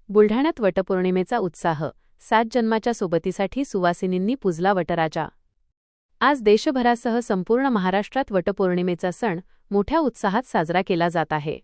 बुलढाण्यात वटपौर्णिमेचा उत्साह, 7 जन्माच्या सोबतीसाठी सुवासिनींनी पूजला वटराजा। आज देशभरासह संपूर्ण महाराष्ट्रात वटपौर्णिमेचा सण मोठ्या उत्साहात साजरा केला जात आहे।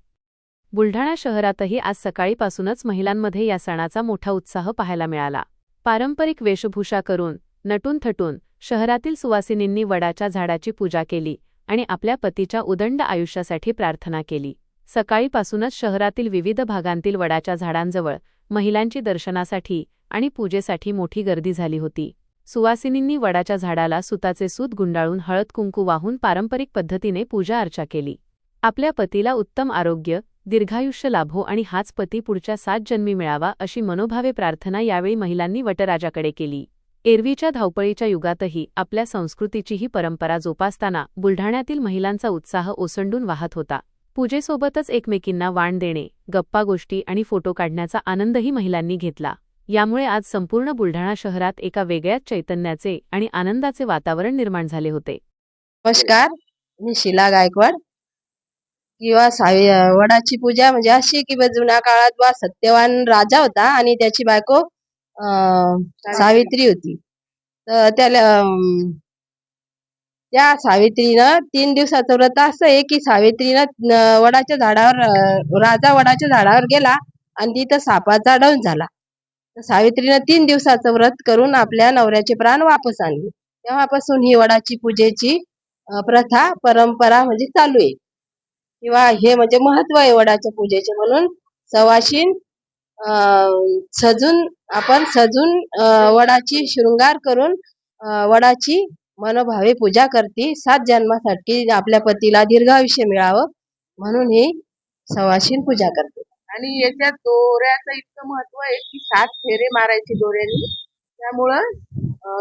बुलढाणा शहरातही आज सकाळीपासूनच महिलांमध्ये या सणाचा मोठा उत्साह पाहायला मिळाला। पारंपरिक वेशभूषा करून, नटून थटून शहरातील सुवासिनींनी वडाच्या झाडाची पूजा केली आणि आपल्या पतीच्या उदंड आयुष्यासाठी प्रार्थना केली। सकाळीपासूनच शहरातील विविध भागांतील वडाच्या झाडांजवळ महिलांची दर्शनासाठी आणि पूजेसाठी मोठी गर्दी झाली होती। सुवासिनींनी वडाच्या झाडाला सुताचे सूत गुंडाळून हळद कुंकू वाहून पारंपरिक पद्धतीने पूजा अर्चा केली। आपल्या पतीला उत्तम आरोग्य, दीर्घायुष्य लाभो आणि हाच पती पुढच्या 7 जन्मी मिळावा अशी मनोभावे प्रार्थना यावेळी महिलांनी वटराजाकडे केली। एरवीच्या धावपळीच्या युगातही आपल्या संस्कृतीची ही परंपरा जोपासताना बुलढाण्यातील महिलांचा उत्साह ओसंडून वाहत होता। पूजेसोबतच एकमेकींना वाण देणे, गप्पा गोष्टी आणि फोटो काढण्याचा आनंदही महिलांनी घेतला। यामुळे आज संपूर्ण बुलढाणा शहरात एका वेगळ्याच चैतन्याचे आणि आनंदाचे वातावरण निर्माण झाले होते। नमस्कार, मी शीला गायकवाड। वडाची पूजा म्हणजे अशी की जुन्या काळात सत्यवान राजा होता आणि त्याची बायको सावित्री होती। तर त्या सावित्रीनं 3 दिवसाचं व्रत असं आहे की सावित्रीनं वडाच्या झाडावर राजा वडाच्या झाडावर गेला आणि तिथं सापाचा दंश झाला। तर सावित्रीनं 3 दिवसाचं व्रत करून आपल्या नवऱ्याचे प्राण वापस आणले। तेव्हापासून ही वडाची पूजेची प्रथा परंपरा म्हणजे चालू आहे किंवा हे म्हणजे महत्व आहे वडाच्या पूजेचे। म्हणून सवाशीण सजून वडाची शृंगार करून वडाची मनोभावे पूजा करते। 7 जन्मासाठी आपल्या पतीला दीर्घायुष्य मिळावं म्हणून ही सवाशीण पूजा करते। आणि याच्यात दोऱ्याचं इतकं महत्व आहे की 7 फेरे मारायचे दोऱ्याने, त्यामुळं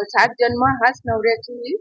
7 जन्म हाच नवऱ्याची